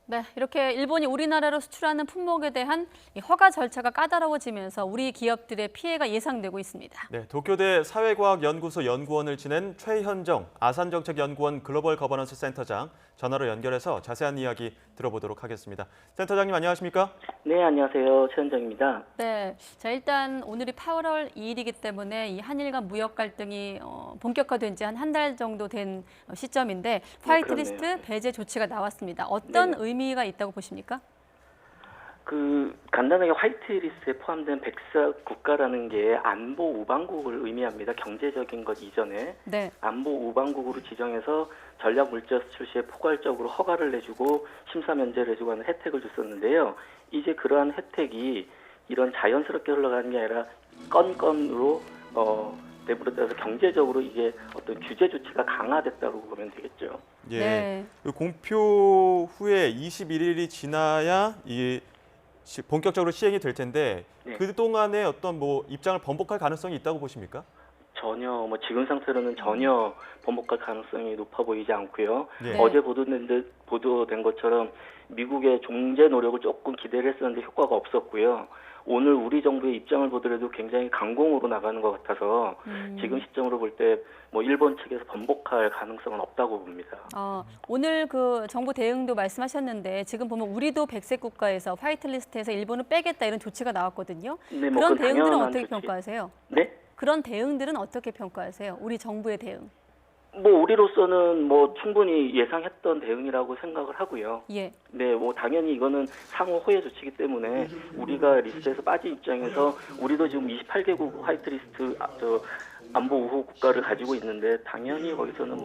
네, 이렇게 일본이 우리나라로 수출하는 품목에 대한 이 허가 절차가 까다로워지면서 우리 기업들의 피해가 예상되고 있습니다. 네, 도쿄대 사회과학연구소 연구원을 지낸 최현정 아산정책연구원 글로벌 거버넌스 센터장 전화로 연결해서 자세한 이야기 들어보도록 하겠습니다. 센터장님 안녕하십니까? 네, 안녕하세요. 최현정입니다. 네, 자 일단 오늘이 8월 2일이기 때문에 이 한일 간 무역 갈등이 본격화된 지 한 달 정도 된 시점인데 화이트리스트 그렇네요. 배제 조치가 나왔습니다. 어떤 네네. 의미가 있다고 보십니까? 간단하게 화이트리스트에 포함된 백색 국가라는 게 안보 우방국을 의미합니다. 경제적인 것 이전에 네. 안보 우방국으로 지정해서 전략 물자 수출 시에 포괄적으로 허가를 내주고 심사 면제를 해주고 하는 혜택을 줬었는데요. 이제 그러한 혜택이 이런 자연스럽게 흘러가는 게 아니라 건건으로 내버려둬서 경제적으로 이게 어떤 규제 조치가 강화됐다고 보면 되겠죠. 예. 네. 그 공표 후에 21일이 지나야 이 본격적으로 시행이 될 텐데 네. 그동안에 어떤 입장을 번복할 가능성이 있다고 보십니까? 전혀 지금 상태로는 전혀 번복할 가능성이 높아 보이지 않고요. 네. 어제 보도된 것처럼 미국의 종제 노력을 조금 기대를 했었는데 효과가 없었고요. 오늘 우리 정부의 입장을 보더라도 굉장히 강공으로 나가는 것 같아서 지금 시점으로 볼 때 일본 측에서 번복할 가능성은 없다고 봅니다. 오늘 그 정부 대응도 말씀하셨는데 지금 보면 우리도 백색 국가에서 화이트리스트에서 일본을 빼겠다 이런 조치가 나왔거든요. 네, 그런 그건 대응들은 당연한 어떻게 조치. 평가하세요? 네? 그런 대응들은 어떻게 평가하세요? 우리 정부의 대응. 우리로서는 충분히 예상했던 대응이라고 생각을 하고요. 예. 네, 당연히 이거는 상호 호혜 조치이기 때문에 우리가 리스트에서 빠진 입장에서 우리도 지금 28개국 화이트리스트 안보 우호 국가를 가지고 있는데 당연히 거기서는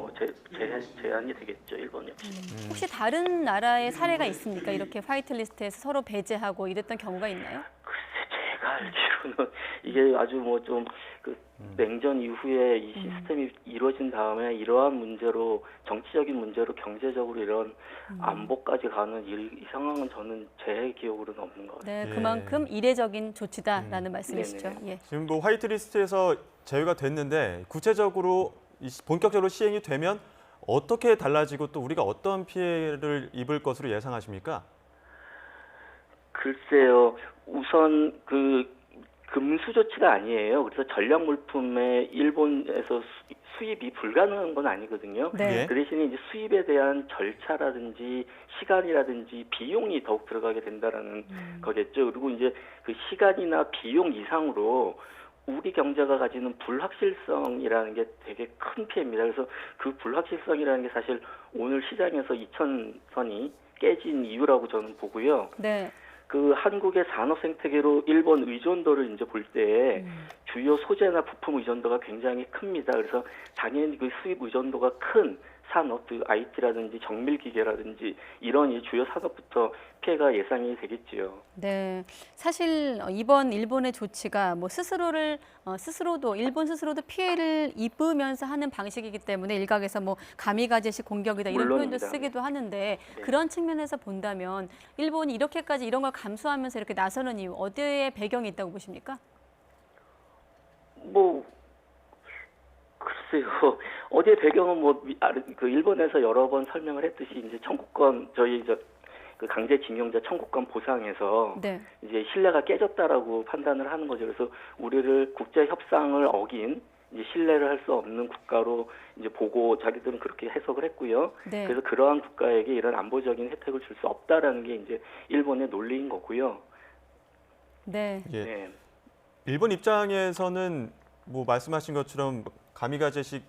제한이 되겠죠, 일본 역시. 혹시 다른 나라의 사례가 있습니까? 이렇게 화이트리스트에서 서로 배제하고 이랬던 경우가 있나요? 글쎄, 제가 알기로는 이게 아주 냉전 이후에 이 시스템이 이루어진 다음에 이러한 문제로 정치적인 문제로 경제적으로 이런 안보까지 가는 이 상황은 저는 제 기억으로는 없는 것 같아요. 네, 예. 그만큼 이례적인 조치다라는 말씀이시죠. 네네. 예. 지금 화이트리스트에서 제외가 됐는데 구체적으로 본격적으로 시행이 되면 어떻게 달라지고 또 우리가 어떤 피해를 입을 것으로 예상하십니까? 글쎄요, 우선 금수 조치가 아니에요. 그래서 전략 물품의 일본에서 수입이 불가능한 건 아니거든요. 네. 예. 그 대신에 이제 수입에 대한 절차라든지 시간이라든지 비용이 더욱 들어가게 된다라는 거겠죠. 그리고 이제 그 시간이나 비용 이상으로 우리 경제가 가지는 불확실성이라는 게 되게 큰 피해입니다. 그래서 그 불확실성이라는 게 사실 오늘 시장에서 2000선이 깨진 이유라고 저는 보고요. 네. 한국의 산업 생태계로 일본 의존도를 이제 볼 때 주요 소재나 부품 의존도가 굉장히 큽니다. 그래서 당연히 그 수입 의존도가 큰 산업, IT라든지 정밀기계라든지 이런 이 주요 산업부터 피해가 예상이 되겠지요. 네, 사실 이번 일본의 조치가 일본 스스로도 피해를 입으면서 하는 방식이기 때문에 일각에서 가미가제식 공격이다 이런 물론입니다. 표현도 쓰기도 하는데 네. 그런 측면에서 본다면 일본이 이렇게까지 이런 걸 감수하면서 이렇게 나서는 이유 어디에 배경이 있다고 보십니까? 글쎄요. 어제 배경은 일본에서 여러 번 설명을 했듯이 이제 청구권 강제징용자 청구권 보상에서 네. 이제 신뢰가 깨졌다라고 판단을 하는 거죠. 그래서 우리를 국제 협상을 어긴 이제 신뢰를 할 수 없는 국가로 이제 보고 자기들은 그렇게 해석을 했고요. 네. 그래서 그러한 국가에게 이런 안보적인 혜택을 줄 수 없다라는 게 이제 일본의 논리인 거고요. 네. 예. 네. 일본 입장에서는 말씀하신 것처럼 가미가제식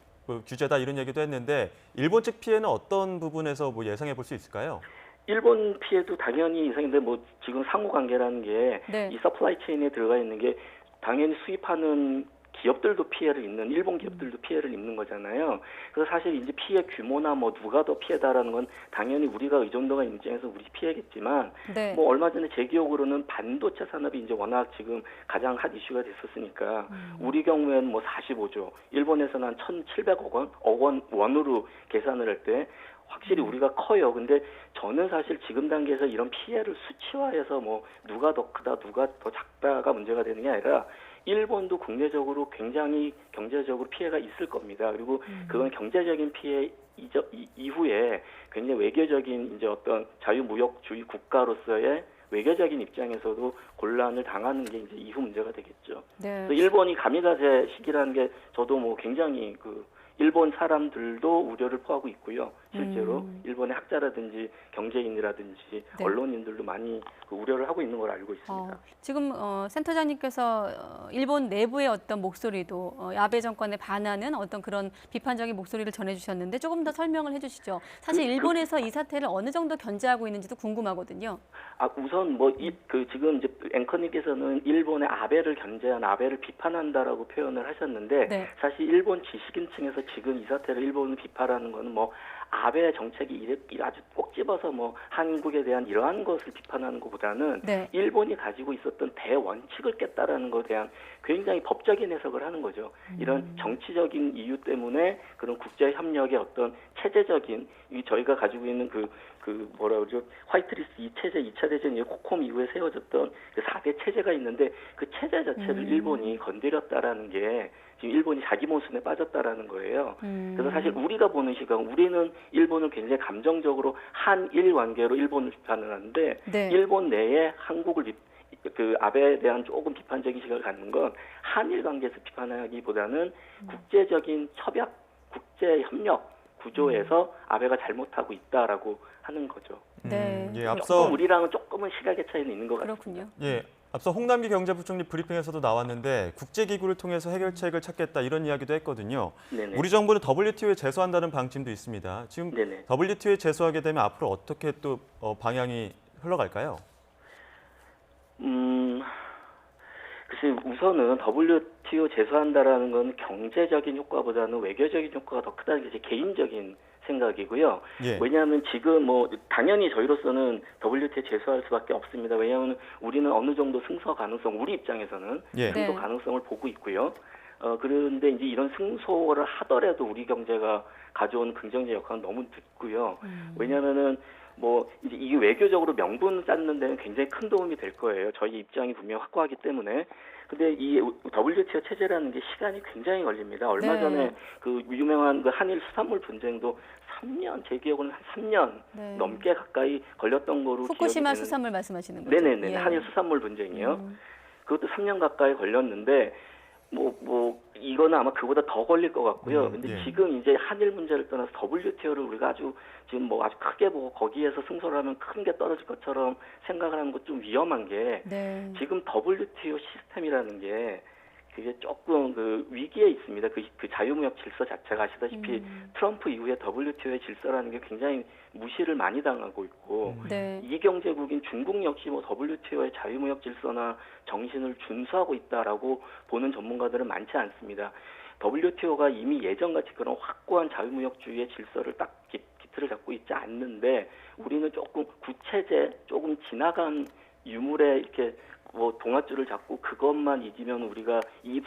규제다 이런 얘기도 했는데 일본 측 피해는 어떤 부분에서 예상해 볼 수 있을까요? 일본 피해도 당연히 이상인데 지금 상호관계라는 게 네. 이 서플라이 체인에 들어가 있는 게 당연히 수입하는 기업들도 피해를 입는 일본 기업들도 피해를 입는 거잖아요. 그래서 사실 이제 피해 규모나 누가 더 피해다라는 건 당연히 우리가 의존도가 있는 입장에서 우리 피해겠지만 네. 얼마 전에 제 기억으로는 반도체 산업이 이제 워낙 지금 가장 핫 이슈가 됐었으니까 우리 경우에는 45조, 일본에서는 한 1,700억 원으로 계산을 할 때 확실히 우리가 커요. 근데 저는 사실 지금 단계에서 이런 피해를 수치화해서 누가 더 크다, 누가 더 작다가 문제가 되는 게 아니라 일본도 국내적으로 굉장히 경제적으로 피해가 있을 겁니다. 그리고 그건 경제적인 피해 이후에 굉장히 외교적인 이제 어떤 자유무역주의 국가로서의 외교적인 입장에서도 곤란을 당하는 게 이제 이후 문제가 되겠죠. 네. 그래서 일본이 가미가제 시기라는 게 저도 뭐 굉장히 그 일본 사람들도 우려를 포하고 있고요. 실제로 일본의 학자라든지 경제인이라든지 네. 언론인들도 많이 그 우려를 하고 있는 걸 알고 있습니다. 지금 센터장님께서 일본 내부의 어떤 목소리도 아베 정권에 반하는 어떤 그런 비판적인 목소리를 전해주셨는데 조금 더 설명을 해주시죠. 사실 일본에서 이 사태를 어느 정도 견제하고 있는지도 궁금하거든요. 우선 지금 이제 앵커님께서는 일본의 아베를 견제한 아베를 비판한다라고 표현을 하셨는데 네. 사실 일본 지식인층에서 지금 이 사태를 일본을 비판하는 거는 뭐 아베 정책이 아주 꼭 집어서 뭐 한국에 대한 이러한 것을 비판하는 것보다는 네. 일본이 가지고 있었던 대원칙을 깼다라는 것에 대한 굉장히 법적인 해석을 하는 거죠. 이런 정치적인 이유 때문에 그런 국제 협력의 어떤 체제적인 저희가 가지고 있는 뭐라 그러죠? 화이트리스트 2차 대전 이후 코콤 이후에 세워졌던 그 4대 체제가 있는데 그 체제 자체를 일본이 건드렸다라는 게 지금 일본이 자기 모순에 빠졌다라는 거예요. 그래서 사실 우리가 보는 시각, 우리는 일본을 굉장히 감정적으로 한일 관계로 일본을 비판을 하는데 네. 일본 내에 한국을 그 아베에 대한 조금 비판적인 시각을 갖는 건 한일 관계에서 비판하기보다는 국제적인 협약, 국제 협력 구조에서 아베가 잘못하고 있다라고 하는 거죠. 네. 예, 앞서 조금 우리랑은 조금은 시각의 차이는 있는 것 같아요. 그렇군요. 예, 앞서 홍남기 경제부총리 브리핑에서도 나왔는데 국제기구를 통해서 해결책을 찾겠다 이런 이야기도 했거든요. 네네. 우리 정부는 WTO에 제소한다는 방침도 있습니다. 지금 네네. WTO에 제소하게 되면 앞으로 어떻게 또 방향이 흘러갈까요? 글쎄 우선은 WTO 제소한다라는 건 경제적인 효과보다는 외교적인 효과가 더 크다는 게 제 개인적인 생각이고요. 예. 왜냐하면 지금 뭐 당연히 저희로서는 WTO에 제소할 수밖에 없습니다. 왜냐하면 우리는 어느 정도 승소 가능성, 우리 입장에서는 예. 승소 네. 가능성을 보고 있고요. 그런데 이제 이런 승소를 하더라도 우리 경제가 가져오는 긍정적 역할은 너무 늦고요. 왜냐하면은 뭐 이제 이게 외교적으로 명분 쌓는 데는 굉장히 큰 도움이 될 거예요. 저희 입장이 분명 확고하기 때문에. 근데 이 WTO 체제라는 게 시간이 굉장히 걸립니다. 얼마 네. 전에 그 유명한 그 한일 수산물 분쟁도 3년, 제 기억으로는 한 3년 네. 넘게 가까이 걸렸던 거로 후쿠시마 기억이 되는. 수산물 말씀하시는 거죠? 네네네. 예. 한일 수산물 분쟁이요. 그것도 3년 가까이 걸렸는데 이거는 아마 그보다 더 걸릴 것 같고요. 근데 예. 지금 이제 한일 문제를 떠나서 WTO를 우리가 아주 크게 보고 거기에서 승소를 하면 큰 게 떨어질 것처럼 생각을 하는 것 좀 위험한 게 네. 지금 WTO 시스템이라는 게 그게 조금 그 위기에 있습니다. 그 자유무역 질서 자체가 아시다시피 트럼프 이후에 WTO의 질서라는 게 굉장히 무시를 많이 당하고 있고 네. 이경제국인 중국 역시 뭐 WTO의 자유무역 질서나 정신을 준수하고 있다라고 보는 전문가들은 많지 않습니다. WTO가 이미 예전같이 그런 확고한 자유무역주의의 질서를 딱 기틀을 잡고 있지 않는데 우리는 조금 구체제, 조금 지나간 유물에 이렇게 뭐 동아줄을 잡고 그것만 이기면 우리가 이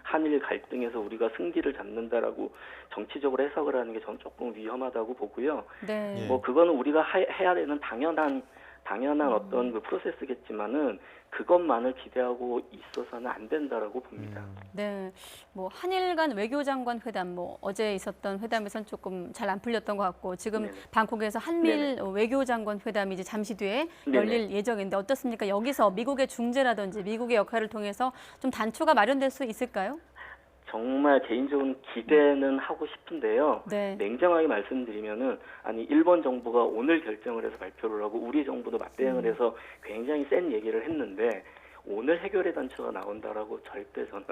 한일 갈등에서 우리가 승기를 잡는다라고 정치적으로 해석을 하는 게 저는 조금 위험하다고 보고요. 네. 예. 뭐 그거는 우리가 해야 되는 당연한 어떤 그 프로세스겠지만은 그것만을 기대하고 있어서는 안 된다라고 봅니다. 네, 뭐 한일 간 외교장관 회담, 뭐 어제 있었던 회담에선 조금 잘 안 풀렸던 것 같고 지금 네네. 방콕에서 한밀 외교장관 회담이 이제 잠시 뒤에 열릴 예정인데 어떻습니까? 여기서 미국의 중재라든지 미국의 역할을 통해서 좀 단초가 마련될 수 있을까요? 정말 개인적인 기대는 하고 싶은데요. 네. 냉정하게 말씀드리면은 일본 정부가 오늘 결정을 해서 발표를 하고 우리 정부도 맞대응을 해서 굉장히 센 얘기를 했는데 오늘 해결의 단초가 나온다라고 절대 저는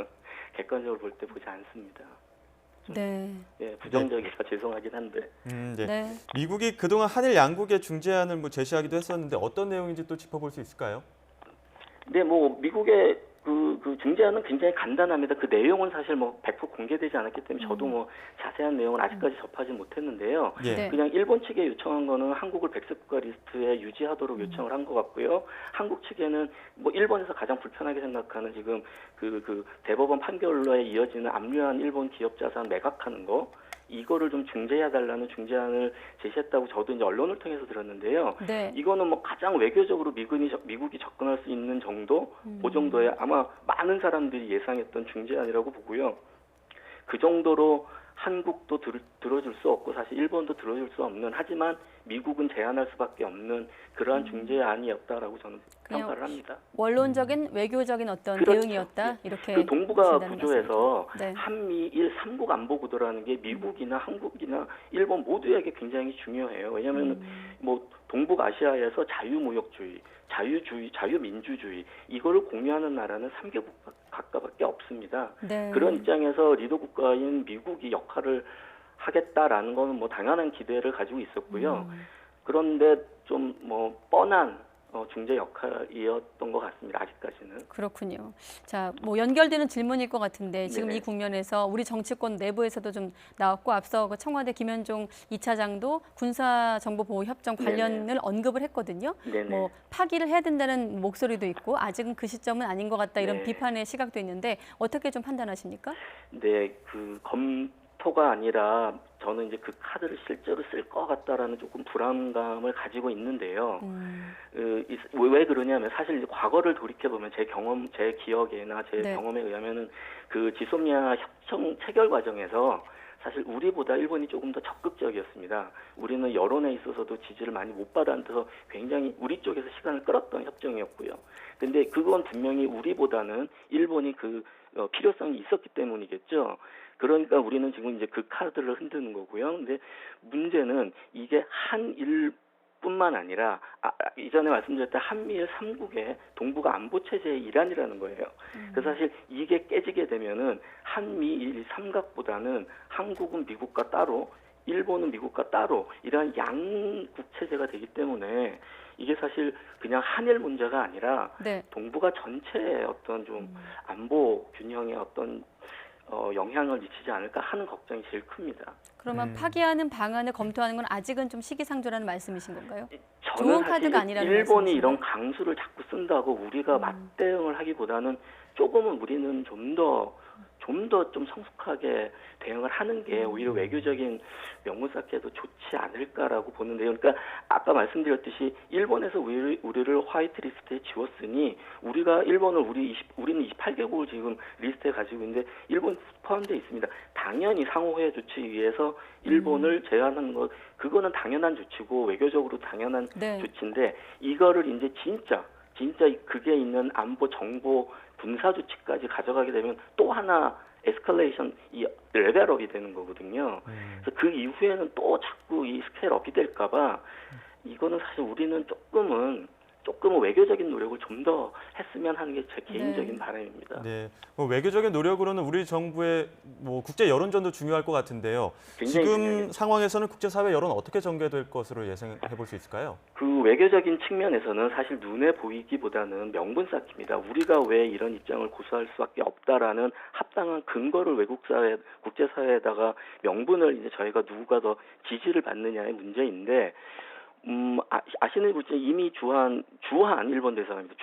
객관적으로 볼 때 보지 않습니다. 네. 예, 부정적이라 죄송하긴 한데. 네. 네. 미국이 그동안 한일 양국의 중재안을 제시하기도 했었는데 어떤 내용인지 또 짚어볼 수 있을까요? 네, 뭐 미국의 그 중재안은 굉장히 간단합니다. 그 내용은 사실 뭐 100% 공개되지 않았기 때문에 저도 뭐 자세한 내용은 아직까지 접하지 못했는데요. 예. 네. 그냥 일본 측에 요청한 거는 한국을 백색국가 리스트에 유지하도록 요청을 한 것 같고요. 한국 측에는 뭐 일본에서 가장 불편하게 생각하는 지금 그 대법원 판결로에 이어지는 압류한 일본 기업 자산 매각하는 거 이거를 좀 중재해달라는 중재안을 제시했다고 저도 이제 언론을 통해서 들었는데요. 네. 이거는 뭐 가장 외교적으로 미국이 접근할 수 있는 정도, 그 정도의 아마 많은 사람들이 예상했던 중재안이라고 보고요. 그 정도로 한국도 들어줄 수 없고 사실 일본도 들어줄 수 없는, 하지만 미국은 제한할 수밖에 없는 그러한 중재안이었다라고 저는 그냥 평가를 합니다. 원론적인 외교적인 어떤 그렇죠. 대응이었다 이렇게 그 동북아 보신다는 구조에서 말씀이죠. 네. 한미일 삼국 안보 구도라는 게 미국이나 한국이나 일본 모두에게 굉장히 중요해요. 왜냐하면 뭐 동북아시아에서 자유무역주의, 자유민주주의 이거를 공유하는 나라는 3개국 가까밖에 없습니다. 네. 그런 입장에서 리더 국가인 미국이 역할을 하겠다라는 거는 뭐 당연한 기대를 가지고 있었고요. 그런데 좀 뭐 뻔한 중재 역할이었던 것 같습니다. 아직까지는. 그렇군요. 자, 뭐 연결되는 질문일 것 같은데 지금 네네. 이 국면에서 우리 정치권 내부에서도 좀 나왔고 앞서 그 청와대 김현종 2차장도 군사정보보호협정 관련을 언급을 했거든요. 네네. 뭐 파기를 해야 된다는 목소리도 있고 아직은 그 시점은 아닌 것 같다 이런 네. 비판의 시각도 있는데 어떻게 좀 판단하십니까? 네, 그 검토가 아니라 저는 이제 그 카드를 실제로 쓸 것 같다라는 조금 불안감을 가지고 있는데요. 왜 그러냐면 사실 이제 과거를 돌이켜 보면 제 경험, 제 기억이나 제 네. 경험에 의하면은 그 지소미아 협정 체결 과정에서 사실 우리보다 일본이 조금 더 적극적이었습니다. 우리는 여론에 있어서도 지지를 많이 못 받아서 굉장히 우리 쪽에서 시간을 끌었던 협정이었고요. 근데 그건 분명히 우리보다는 일본이 그 필요성이 있었기 때문이겠죠. 그러니까 우리는 지금 이제 그 카드를 흔드는 거고요. 근데 문제는 이게 한일뿐만 아니라 이전에 말씀드렸던 한미일 3국의 동북아 안보 체제의 일환이라는 거예요. 그래서 사실 이게 깨지게 되면은 한미일 삼각보다는 한국은 미국과 따로, 일본은 미국과 따로 이러한 양국 체제가 되기 때문에 이게 사실 그냥 한일 문제가 아니라 네. 동북아 전체의 어떤 좀 안보 균형에 어떤 영향을 미치지 않을까 하는 걱정이 제일 큽니다. 그러면 파기하는 방안을 검토하는 건 아직은 좀 시기상조라는 말씀이신 건가요? 저는 좋은 사실 카드가 아니라는 일본이 말씀이신가요? 이런 강수를 자꾸 쓴다고 우리가 맞대응을 하기보다는 조금은 우리는 좀 더 좀 성숙하게 대응을 하는 게 오히려 외교적인 명분 쌓기에도 좋지 않을까라고 보는데요. 그러니까 아까 말씀드렸듯이 일본에서 우리를 화이트 리스트에 지웠으니 우리가 우리는 28개국을 지금 리스트에 가지고 있는데 일본 포함되어 있습니다. 당연히 상호해 조치 위해서 일본을 제한하는 것 그거는 당연한 조치고 외교적으로 당연한 네. 조치인데 이거를 이제 진짜 그게 있는 안보 정보 군사 조치까지 가져가게 되면 또 하나 에스컬레이션 이 레벨업이 되는 거거든요. 그래서 그 이후에는 또 자꾸 이 스케일업이 될까봐 이거는 사실 우리는 조금은 외교적인 노력을 좀 더 했으면 하는 게 제 개인적인 네. 바람입니다. 네, 뭐 외교적인 노력으로는 우리 정부의 뭐 국제 여론전도 중요할 것 같은데요. 굉장히 지금 중요하겠죠. 상황에서는 국제사회 여론 어떻게 전개될 것으로 예상해 볼 수 있을까요? 그 외교적인 측면에서는 사실 눈에 보이기보다는 명분 쌓기입니다. 우리가 왜 이런 입장을 고수할 수밖에 없다라는 합당한 근거를 국제사회에다가 명분을 이제 저희가 누가 더 지지를 받느냐의 문제인데 아시는 분이 이미 주한 일본 대사관입니다.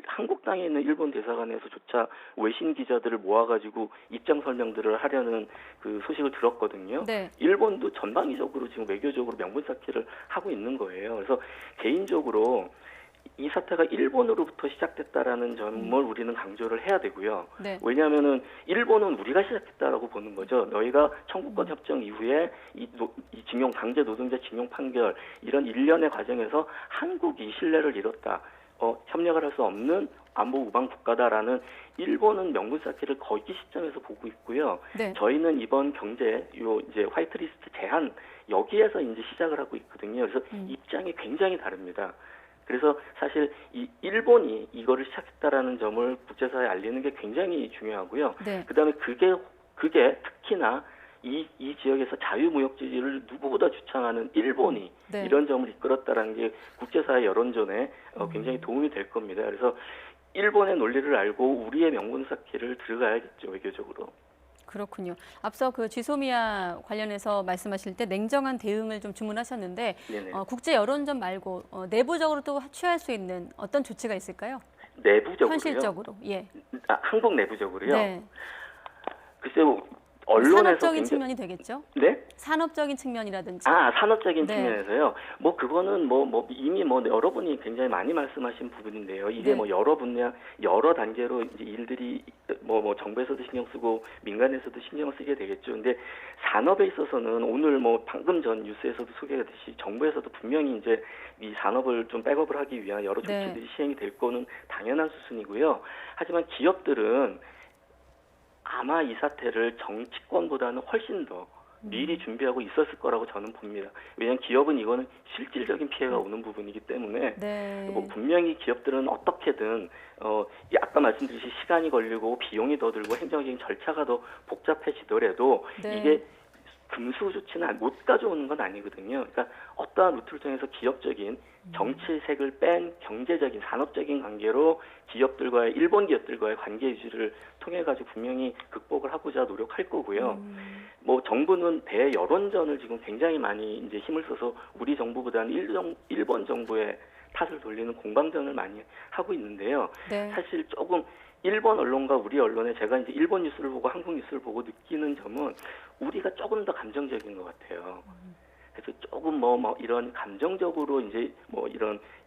한국 땅에 있는 일본 대사관에서조차 외신 기자들을 모아가지고 입장 설명들을 하려는 그 소식을 들었거든요. 네. 일본도 전방위적으로 지금 외교적으로 명분 쌓기를 하고 있는 거예요. 그래서 개인적으로 이 사태가 일본으로부터 시작됐다라는 점을 우리는 강조를 해야 되고요. 네. 왜냐하면은 일본은 우리가 시작했다라고 보는 거죠. 너희가 청구권 협정 이후에 이 강제 노동자 징용 판결 이런 일련의 과정에서 한국이 신뢰를 잃었다. 협력을 할 수 없는 안보 우방 국가다라는 일본은 명분 쌓기를 거의 이 시점에서 보고 있고요. 네. 저희는 이번 경제 이제 화이트리스트 제한 여기에서 이제 시작을 하고 있거든요. 그래서 입장이 굉장히 다릅니다. 그래서 사실 이 일본이 이거를 시작했다라는 점을 국제사회에 알리는 게 굉장히 중요하고요. 네. 그다음에 그게 특히나 이 지역에서 자유무역주의를 누구보다 주창하는 일본이 네. 이런 점을 이끌었다라는 게 국제사회 여론전에 굉장히 도움이 될 겁니다. 그래서 일본의 논리를 알고 우리의 명분 쌓기를 들어가야겠죠, 외교적으로. 그렇군요. 앞서 그 지소미아 관련해서 말씀하실 때 냉정한 대응을 좀 주문하셨는데 국제 여론전 말고 내부적으로 또 취할 수 있는 어떤 조치가 있을까요? 내부적으로요? 현실적으로, 예. 한국 내부적으로요? 네. 글쎄요. 언론에서 산업적인 굉장히 측면이 되겠죠? 네? 산업적인 측면이라든지. 산업적인 네. 측면에서요. 그거는 이미 여러분이 굉장히 많이 말씀하신 부분인데요. 이게 네. 여러 분야, 여러 단계로 이제 일들이 정부에서도 신경 쓰고 민간에서도 신경을 쓰게 되겠죠. 근데 산업에 있어서는 오늘 방금 전 뉴스에서도 소개가 됐듯이 정부에서도 분명히 이제 이 산업을 좀 백업을 하기 위한 여러 네. 조치들이 시행이 될 거는 당연한 수순이고요. 하지만 기업들은 아마 이 사태를 정치권보다는 훨씬 더 미리 준비하고 있었을 거라고 저는 봅니다. 왜냐하면 기업은 이거는 실질적인 피해가 오는 부분이기 때문에 네. 분명히 기업들은 어떻게든 아까 말씀드린 시간이 걸리고 비용이 더 들고 행정적인 절차가 더 복잡해지더라도 네. 이게 금수 조치는 못 가져오는 건 아니거든요. 그러니까 어떠한 루트를 통해서 기업적인 정치색을 뺀 경제적인 산업적인 관계로 일본 기업들과의 관계 유지를 통해 가지고 분명히 극복을 하고자 노력할 거고요. 정부는 대여론전을 지금 굉장히 많이 이제 힘을 써서 우리 정부보다는 일본 정부의 탓을 돌리는 공방전을 많이 하고 있는데요. 네. 사실 조금 일본 언론과 우리 언론에 제가 이제 일본 뉴스를 보고 한국 뉴스를 보고 느끼는 점은 우리가 조금 더 감정적인 것 같아요. 그래서 조금 이런 감정적으로 이제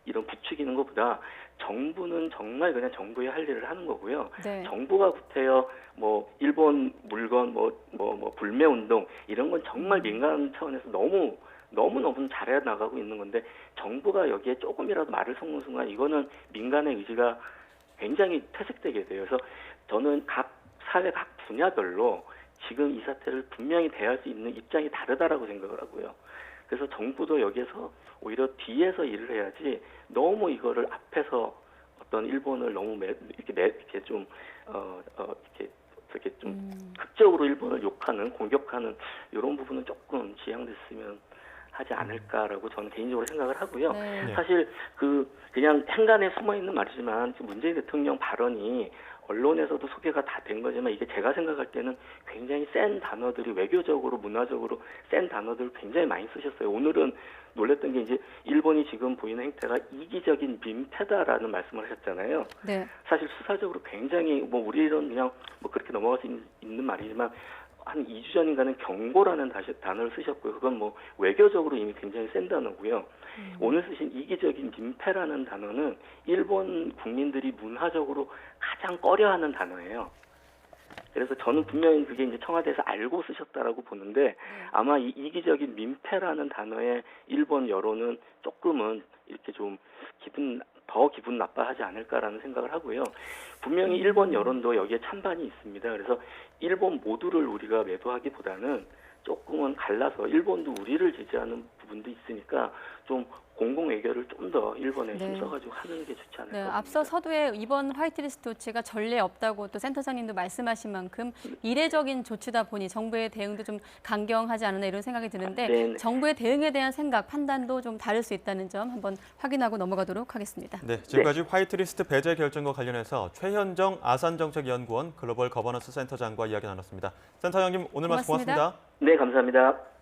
이런 부추기는 것보다 정부는 정말 그냥 정부의 할 일을 하는 거고요. 네. 정부가 구태여 일본 물건 불매 운동 이런 건 정말 민간 차원에서 너무 잘해 나가고 있는 건데 정부가 여기에 조금이라도 말을 섞는 순간 이거는 민간의 의지가 굉장히 퇴색되게 돼요. 그래서 저는 각 사회 각 분야별로 지금 이 사태를 분명히 대할 수 있는 입장이 다르다라고 생각을 하고요. 그래서 정부도 여기에서 오히려 뒤에서 일을 해야지 너무 이거를 앞에서 어떤 일본을 너무 이렇게 좀 극적으로 일본을 욕하는 공격하는 이런 부분은 조금 지양됐으면 하지 않을까라고 저는 개인적으로 생각을 하고요. 네. 사실 그냥 행간에 숨어 있는 말이지만 문재인 대통령 발언이 언론에서도 소개가 다 된 거지만 이게 제가 생각할 때는 굉장히 센 단어들이 외교적으로 문화적으로 센 단어들을 굉장히 많이 쓰셨어요. 오늘은 놀랬던 게 이제 일본이 지금 보이는 행태가 이기적인 민폐다라는 말씀을 하셨잖아요. 네. 사실 수사적으로 굉장히 우리는 그냥 그렇게 넘어갈 수 있는 말이지만 한 2주 전인가는 경고라는 단어를 쓰셨고요. 그건 외교적으로 이미 굉장히 센 단어고요. 오늘 쓰신 이기적인 민폐라는 단어는 일본 국민들이 문화적으로 가장 꺼려하는 단어예요. 그래서 저는 분명히 그게 이제 청와대에서 알고 쓰셨다라고 보는데 아마 이 이기적인 민폐라는 단어에 일본 여론은 조금은 이렇게 좀 기분 나빠하지 않을까라는 생각을 하고요. 분명히 일본 여론도 여기에 찬반이 있습니다. 그래서 일본 모두를 우리가 매도하기보다는 조금은 갈라서 일본도 우리를 지지하는 부분도 있으니까 좀 공공 외교를 좀 더 일본에 네. 힘써가지고 하는 게 좋지 않을까. 네, 봅니다. 앞서 서두에 이번 화이트리스트 조치가 전례 없다고 또 센터장님도 말씀하신 만큼 이례적인 조치다 보니 정부의 대응도 좀 강경하지 않았나 이런 생각이 드는데 네. 정부의 대응에 대한 생각, 판단도 좀 다를 수 있다는 점 한번 확인하고 넘어가도록 하겠습니다. 네, 지금까지 화이트리스트 배제 결정과 관련해서 최현정 아산정책연구원 글로벌 거버넌스 센터장과 이야기 나눴습니다. 센터장님 오늘 말씀 고맙습니다. 고맙습니다. 네, 감사합니다.